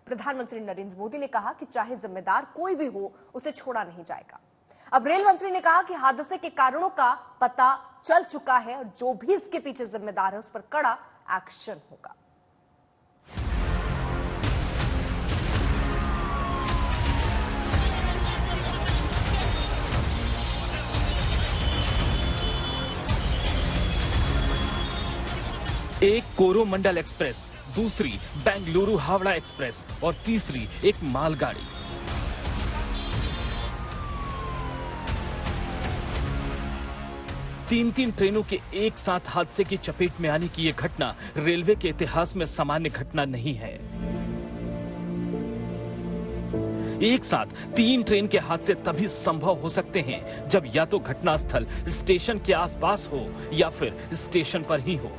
प्रधानमंत्री नरेंद्र मोदी ने कहा कि चाहे जिम्मेदार कोई भी हो, उसे छोड़ा नहीं जाएगा। अब रेल मंत्री ने कहा कि हादसे के कारणों का पता चल चुका है और जो भी इसके पीछे जिम्मेदार है उस पर कड़ा एक्शन होगा। एक कोरोमंडल एक्सप्रेस, दूसरी बेंगलुरु हावड़ा एक्सप्रेस और तीसरी एक मालगाड़ी। तीन ट्रेनों के एक साथ हादसे की चपेट में आने की यह घटना रेलवे के इतिहास में सामान्य घटना नहीं है। एक साथ 3 ट्रेन के हादसे तभी संभव हो सकते हैं जब या तो घटनास्थल स्टेशन के आसपास हो या फिर स्टेशन पर ही हो।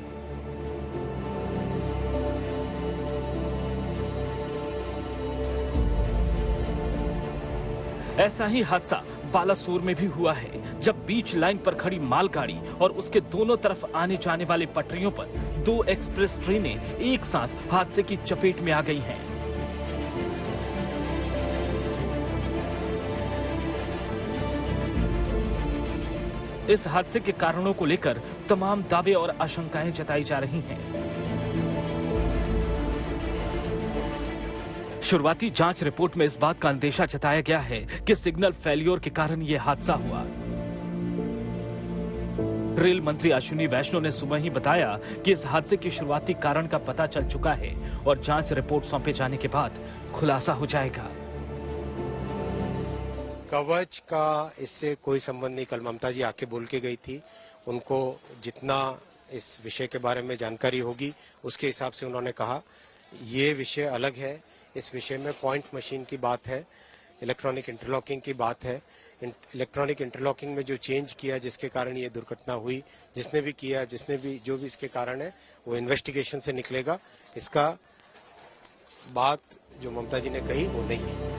ऐसा ही हादसा बालासोर में भी हुआ है, जब बीच लाइन पर खड़ी मालगाड़ी और उसके दोनों तरफ आने जाने वाले पटरियों पर 2 एक्सप्रेस ट्रेनें एक साथ हादसे की चपेट में आ गई हैं। इस हादसे के कारणों को लेकर तमाम दावे और आशंकाएं जताई जा रही हैं। शुरुआती जांच रिपोर्ट में इस बात का अंदेशा जताया गया है कि सिग्नल फेलियर के कारण यह हादसा हुआ। रेल मंत्री अश्विनी वैष्णव ने सुबह ही बताया कि इस हादसे के शुरुआती कारण का पता चल चुका है और जांच रिपोर्ट सौंपे जाने के बाद खुलासा हो जाएगा। कवच का इससे कोई संबंध नहीं। कल ममता जी आके बोल के गई थी, उनको जितना इस विषय के बारे में जानकारी होगी उसके हिसाब से उन्होंने कहा। ये विषय अलग है। इस विषय में पॉइंट मशीन की बात है, इलेक्ट्रॉनिक इंटरलॉकिंग की बात है। इलेक्ट्रॉनिक इंटरलॉकिंग में जो चेंज किया जिसके कारण ये दुर्घटना हुई, जिसने भी किया, जो भी इसके कारण है वो इन्वेस्टिगेशन से निकलेगा। इसका बात जो ममता जी ने कही वो नहीं है।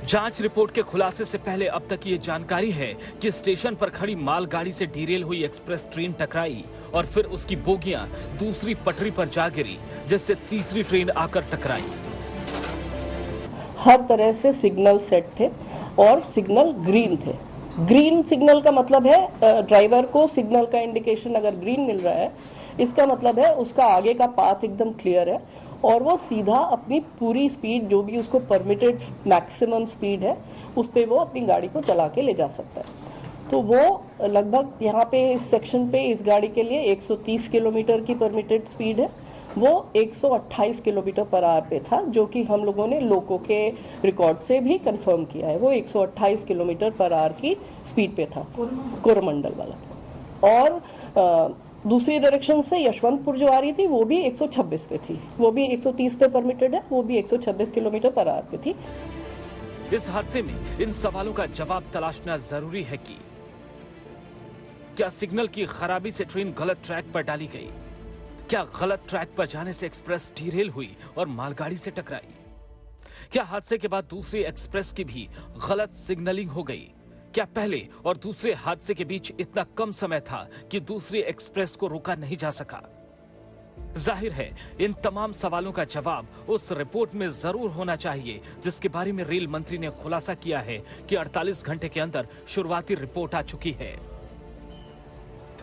जांच रिपोर्ट के खुलासे से पहले अब तक ये जानकारी है कि स्टेशन पर खड़ी मालगाड़ी से डीरेल हुई एक्सप्रेस ट्रेन टकराई और फिर उसकी बोगियां दूसरी पटरी पर जा गिरी, जिससे तीसरी ट्रेन आकर टकराई। हर तरह से सिग्नल सेट थे और सिग्नल ग्रीन थे। ग्रीन सिग्नल का मतलब है ड्राइवर को सिग्नल का इंडिकेशन अगर ग्रीन मिल रहा है, इसका मतलब है उसका आगे का पाथ एकदम क्लियर है और वो सीधा अपनी पूरी स्पीड, जो भी उसको परमिटेड मैक्सिमम स्पीड है, उस पे वो अपनी गाड़ी को चला के ले जा सकता है। तो वो लगभग यहाँ पे इस सेक्शन पे इस गाड़ी के लिए 130 किलोमीटर की परमिटेड स्पीड है, वो 128 किलोमीटर पर आवर पे था, जो कि हम लोगों ने लोको के रिकॉर्ड से भी कंफर्म किया है। वो 128 किलोमीटर पर आवर की स्पीड पे था, कोरोमंडल वाला। और दूसरी डायरेक्शन से यशवंतपुर जो आ रही थी वो भी 126 पे थी, वो भी 130 पे परमिटेड है, वो भी 126 किलोमीटर पर आवर पे थी। इस हादसे में इन सवालों का जवाब तलाशना जरूरी है कि क्या सिग्नल की खराबी से ट्रेन गलत ट्रैक पर डाली गई? क्या गलत ट्रैक पर जाने से एक्सप्रेस डीरेल हुई और मालगाड़ी से टकराई? क्या हादसे के बाद दूसरी एक्सप्रेस की भी गलत सिग्नलिंग हो गई? क्या पहले और दूसरे हादसे के बीच इतना कम समय था कि दूसरी एक्सप्रेस को रोका नहीं जा सका? जाहिर है इन तमाम सवालों का जवाब उस रिपोर्ट में जरूर होना चाहिए, जिसके बारे में रेल मंत्री ने खुलासा किया है कि 48 घंटे के अंदर शुरुआती रिपोर्ट आ चुकी है।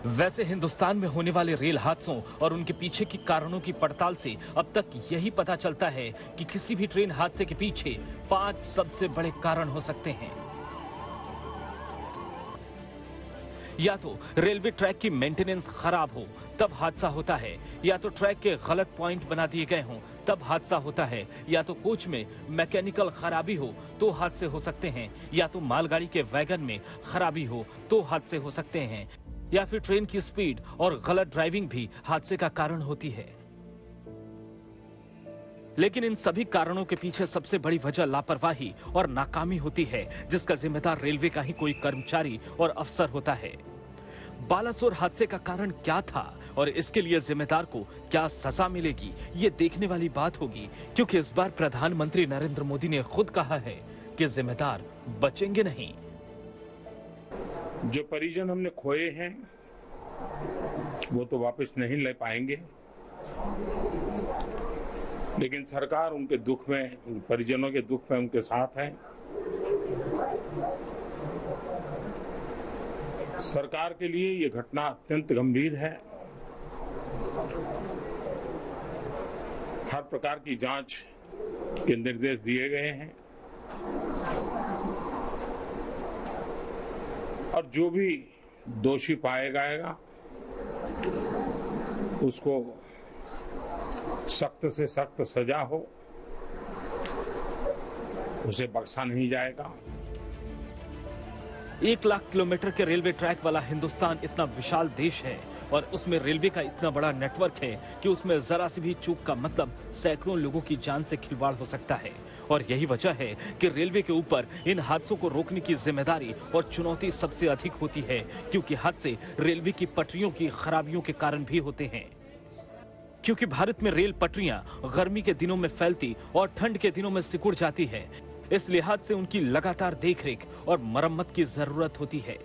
वैसे हिंदुस्तान में होने वाले रेल हादसों और उनके पीछे की कारणों की पड़ताल से अब तक यही पता चलता है कि किसी भी ट्रेन हादसे के पीछे 5 सबसे बड़े कारण हो सकते हैं। या तो रेलवे ट्रैक की मेंटेनेंस खराब हो तब हादसा होता है, या तो ट्रैक के गलत पॉइंट बना दिए गए हों तब हादसा होता है, या तो कोच में मैकेनिकल खराबी हो तो हादसे हो सकते हैं, या तो मालगाड़ी के वैगन में खराबी हो तो हादसे हो सकते हैं, या फिर ट्रेन की स्पीड और गलत ड्राइविंग भी हादसे का कारण होती है। लेकिन इन सभी कारणों के पीछे सबसे बड़ी वजह लापरवाही और नाकामी होती है, जिसका जिम्मेदार रेलवे का ही कोई कर्मचारी और अफसर होता है। बालासोर हादसे का कारण क्या था और इसके लिए जिम्मेदार को क्या सजा मिलेगी, ये देखने वाली बात होगी, क्योंकि इस बार प्रधानमंत्री नरेंद्र मोदी ने खुद कहा है कि जिम्मेदार बचेंगे नहीं। जो परिजन हमने खोए हैं वो तो वापस नहीं ले पाएंगे। लेकिन सरकार उनके दुख में, उनके परिजनों के दुख में उनके साथ है। सरकार के लिए ये घटना अत्यंत गंभीर है। हर प्रकार की जांच के निर्देश दिए गए हैं और जो भी दोषी पाया जाएगा उसको सख्त से सख्त सजा हो, उसे बख्शा नहीं जाएगा। 1 लाख किलोमीटर के रेलवे ट्रैक वाला हिंदुस्तान इतना विशाल देश है और उसमें रेलवे का इतना बड़ा नेटवर्क है कि उसमें जरा सी भी चूक का मतलब सैकड़ों लोगों की जान से खिलवाड़ हो सकता है। और यही वजह है कि रेलवे के ऊपर इन हादसों को रोकने की जिम्मेदारी और चुनौती सबसे अधिक होती है, क्योंकि हादसे रेलवे की पटरियों की खराबियों के कारण भी होते हैं। क्योंकि भारत में रेल पटरियां गर्मी के दिनों में फैलती और ठंड के दिनों में सिकुड़ जाती है, इस लिहाज से उनकी लगातार देखरेख और मरम्मत की जरूरत होती है।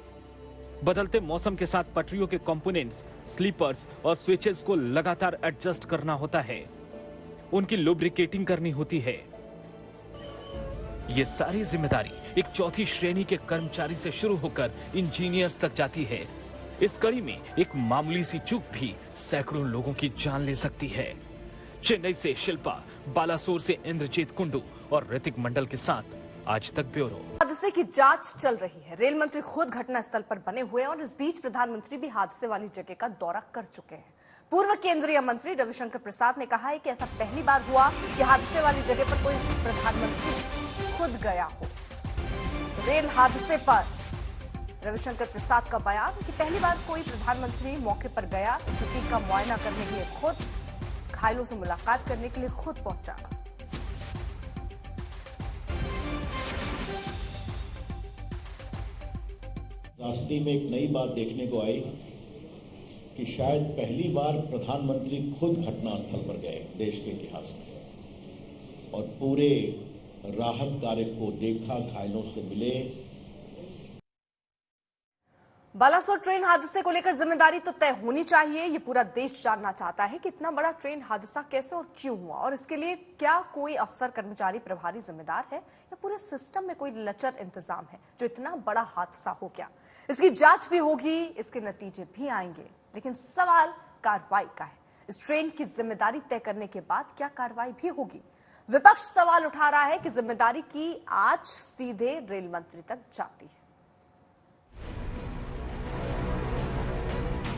बदलते मौसम के साथ पटरियों के कंपोनेंट्स, स्लीपर्स और स्विचेस को लगातार एडजस्ट करना होता है, उनकी लुब्रिकेटिंग करनी होती है। ये सारी जिम्मेदारी एक चौथी श्रेणी के कर्मचारी से शुरू होकर इंजीनियर्स तक जाती है। इस कड़ी में एक मामूली सी चूक भी सैकड़ों लोगों की जान ले सकती है। चेन्नई से शिल्पा, बालासोर से इंद्रजीत कुंडू और ऋतिक मंडल के साथ आज तक ब्यूरो। हादसे की जांच चल रही है। रेल मंत्री खुद घटनास्थल पर बने हुए हैं और इस बीच प्रधानमंत्री भी हादसे वाली जगह का दौरा कर चुके हैं। पूर्व केंद्रीय मंत्री रविशंकर प्रसाद ने कहा है कि ऐसा पहली बार हुआ कि हादसे वाली जगह पर कोई प्रधानमंत्री खुद गया हो। रेल हादसे पर रविशंकर प्रसाद का बयान कि पहली बार कोई प्रधानमंत्री मौके पर गया, स्थिति का मुआयना करने के लिए खुद, घायलों से मुलाकात करने के लिए खुद पहुंचा। रास्ते में एक नई बात देखने को आई कि शायद पहली बार प्रधानमंत्री खुद घटनास्थल पर गए देश के इतिहास में और पूरे राहत कार्य को देखा, घायलों से मिले। बालासोर ट्रेन हादसे को लेकर जिम्मेदारी तो तय होनी चाहिए। ये पूरा देश जानना चाहता है कि इतना बड़ा ट्रेन हादसा कैसे और क्यों हुआ, और इसके लिए क्या कोई अफसर, कर्मचारी, प्रभारी जिम्मेदार है या पूरे सिस्टम में कोई लचर इंतजाम है जो इतना बड़ा हादसा हो गया। इसकी जांच भी होगी, इसके नतीजे भी आएंगे, लेकिन सवाल कार्रवाई का है। इस ट्रेन की जिम्मेदारी तय करने के बाद क्या कार्रवाई भी होगी। विपक्ष सवाल उठा रहा है कि जिम्मेदारी की आज सीधे रेल मंत्री तक जाती है।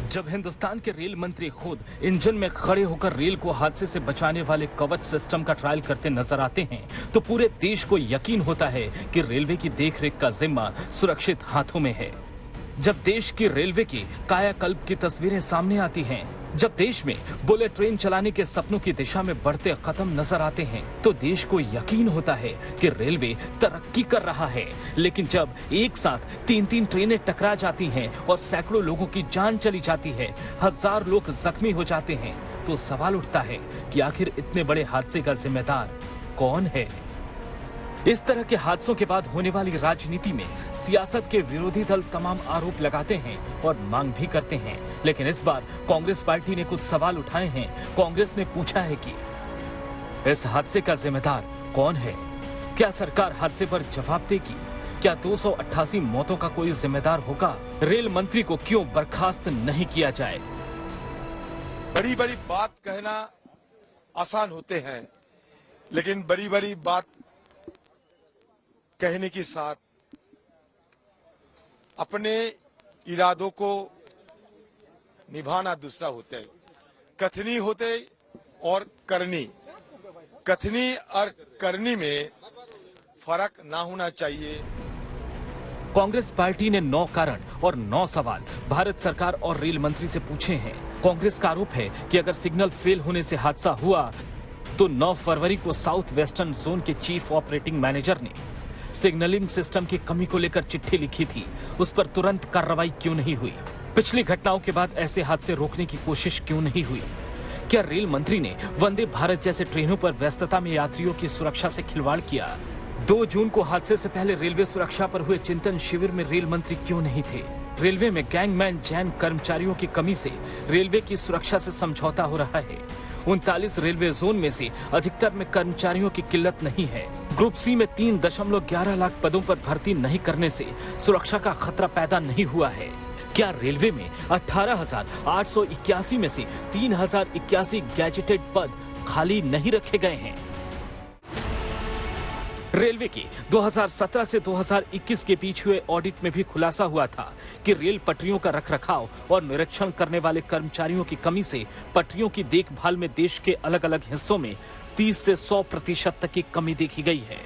जब हिंदुस्तान के रेल मंत्री खुद इंजन में खड़े होकर रेल को हादसे से बचाने वाले कवच सिस्टम का ट्रायल करते नजर आते हैं, तो पूरे देश को यकीन होता है कि रेलवे की देखरेख का जिम्मा सुरक्षित हाथों में है। जब देश की रेलवे की कायाकल्प की तस्वीरें सामने आती हैं, जब देश में बुलेट ट्रेन चलाने के सपनों की दिशा में बढ़ते कदम नजर आते हैं, तो देश को यकीन होता है कि रेलवे तरक्की कर रहा है। लेकिन जब एक साथ 3-3 ट्रेनें टकरा जाती हैं और सैकड़ों लोगों की जान चली जाती है, 1000 लोग जख्मी हो जाते हैं, तो सवाल उठता है कि आखिर इतने बड़े हादसे का जिम्मेदार कौन है। इस तरह के हादसों के बाद होने वाली राजनीति में सियासत के विरोधी दल तमाम आरोप लगाते हैं और मांग भी करते हैं, लेकिन इस बार कांग्रेस पार्टी ने कुछ सवाल उठाए हैं। कांग्रेस ने पूछा है कि इस हादसे का जिम्मेदार कौन है। क्या सरकार हादसे पर जवाब देगी? क्या 288 मौतों का कोई जिम्मेदार होगा? रेल मंत्री को क्यों बर्खास्त नहीं किया जाए? बड़ी बड़ी बात कहना आसान होते हैं, लेकिन बड़ी बड़ी बात कहने के साथ अपने इरादों को निभाना दूसरा होता है। कथनी होते और करनी, कथनी और करनी में फर्क ना होना चाहिए। कांग्रेस पार्टी ने 9 कारण और 9 सवाल भारत सरकार और रेल मंत्री से पूछे हैं। कांग्रेस का आरोप है कि अगर सिग्नल फेल होने से हादसा हुआ तो 9 फरवरी को साउथ वेस्टर्न जोन के चीफ ऑपरेटिंग मैनेजर ने सिग्नलिंग सिस्टम की कमी को लेकर चिट्ठी लिखी थी, उस पर तुरंत कार्रवाई क्यों नहीं हुई? पिछली घटनाओं के बाद ऐसे हादसे रोकने की कोशिश क्यों नहीं हुई? क्या रेल मंत्री ने वंदे भारत जैसे ट्रेनों पर व्यस्तता में यात्रियों की सुरक्षा से खिलवाड़ किया? 2 जून को हादसे से पहले रेलवे सुरक्षा पर हुए चिंतन शिविर में रेल मंत्री क्यों नहीं थे? रेलवे में गैंगमैन जैन कर्मचारियों की कमी से रेलवे की सुरक्षा से समझौता हो रहा है। 39 रेलवे जोन में से अधिकतर में कर्मचारियों की किल्लत नहीं है। ग्रुप सी में 3.11 लाख पदों पर भर्ती नहीं करने से सुरक्षा का खतरा पैदा नहीं हुआ है। क्या रेलवे में 18,881 में से 3,081 गैजेटेड पद खाली नहीं रखे गए हैं? रेलवे के 2017 से 2021 के बीच हुए ऑडिट में भी खुलासा हुआ था कि रेल पटरियों का रखरखाव और निरीक्षण करने वाले कर्मचारियों की कमी से पटरियों की देखभाल में देश के अलग अलग हिस्सों में 30 से 100% तक की कमी देखी गई है।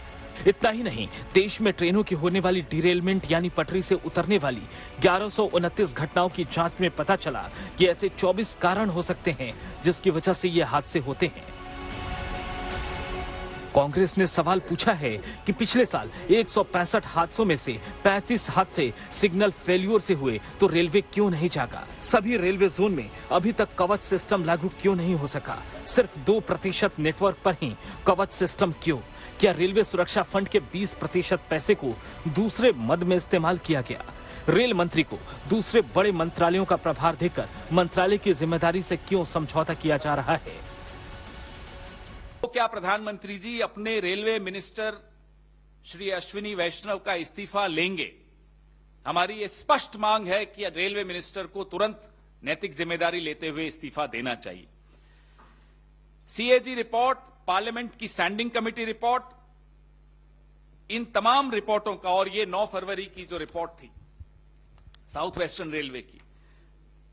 इतना ही नहीं, देश में ट्रेनों की होने वाली डिरेलमेंट यानी पटरी से उतरने वाली 1129 घटनाओं की जांच में पता चला कि ऐसे 24 कारण हो सकते हैं जिसकी वजह से ये हादसे होते हैं। कांग्रेस ने सवाल पूछा है कि पिछले साल 165 हादसों में से 35 हादसे सिग्नल फेल्योर से हुए तो रेलवे क्यों नहीं जागा? सभी रेलवे जोन में अभी तक कवच सिस्टम लागू क्यों नहीं हो सका? सिर्फ 2% नेटवर्क पर ही कवच सिस्टम क्यों? क्या रेलवे सुरक्षा फंड के 20% पैसे को दूसरे मद में इस्तेमाल किया गया? रेल मंत्री को दूसरे बड़े मंत्रालयों का प्रभार देकर मंत्रालय की जिम्मेदारी से क्यों समझौता किया जा रहा है? तो क्या प्रधानमंत्री जी अपने रेलवे मिनिस्टर श्री अश्विनी वैष्णव का इस्तीफा लेंगे? हमारी ये स्पष्ट मांग है कि रेलवे मिनिस्टर को तुरंत नैतिक जिम्मेदारी लेते हुए इस्तीफा देना चाहिए। सीएजी रिपोर्ट, पार्लियामेंट की स्टैंडिंग कमेटी रिपोर्ट, इन तमाम रिपोर्टों का, और ये 9 फरवरी की जो रिपोर्ट थी साउथ वेस्टर्न रेलवे की,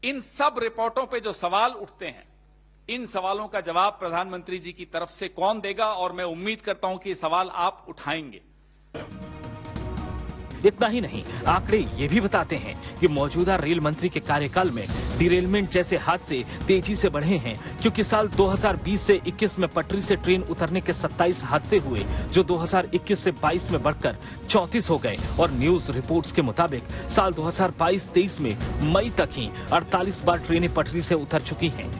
इन सब रिपोर्टों पे जो सवाल उठते हैं, इन सवालों का जवाब प्रधानमंत्री जी की तरफ से कौन देगा? और मैं उम्मीद करता हूं कि ये सवाल आप उठाएंगे। इतना ही नहीं, आंकड़े ये भी बताते हैं कि मौजूदा रेल मंत्री के कार्यकाल में डिरेलमेंट जैसे हादसे तेजी से बढ़े हैं, क्योंकि साल 2020 से 21 में पटरी से ट्रेन उतरने के 27 हादसे हुए, जो 2021 से 22 में बढ़कर 34 हो गए। और न्यूज रिपोर्ट्स के मुताबिक साल 2022-23 में मई तक ही 48 बार ट्रेनें पटरी से उतर चुकी हैं।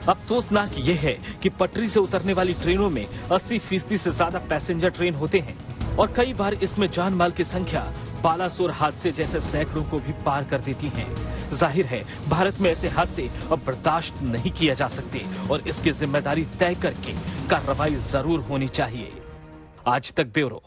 अफसोसनाक ये है कि पटरी से उतरने वाली ट्रेनों में 80% से ज्यादा पैसेंजर ट्रेन होते हैं और कई बार इसमें जान माल की संख्या बालासोर हादसे जैसे सैकड़ों को भी पार कर देती है। जाहिर है, भारत में ऐसे हादसे अब बर्दाश्त नहीं किए जा सकते और इसकी जिम्मेदारी तय करके कार्रवाई जरूर होनी चाहिए। आज तक ब्यूरो।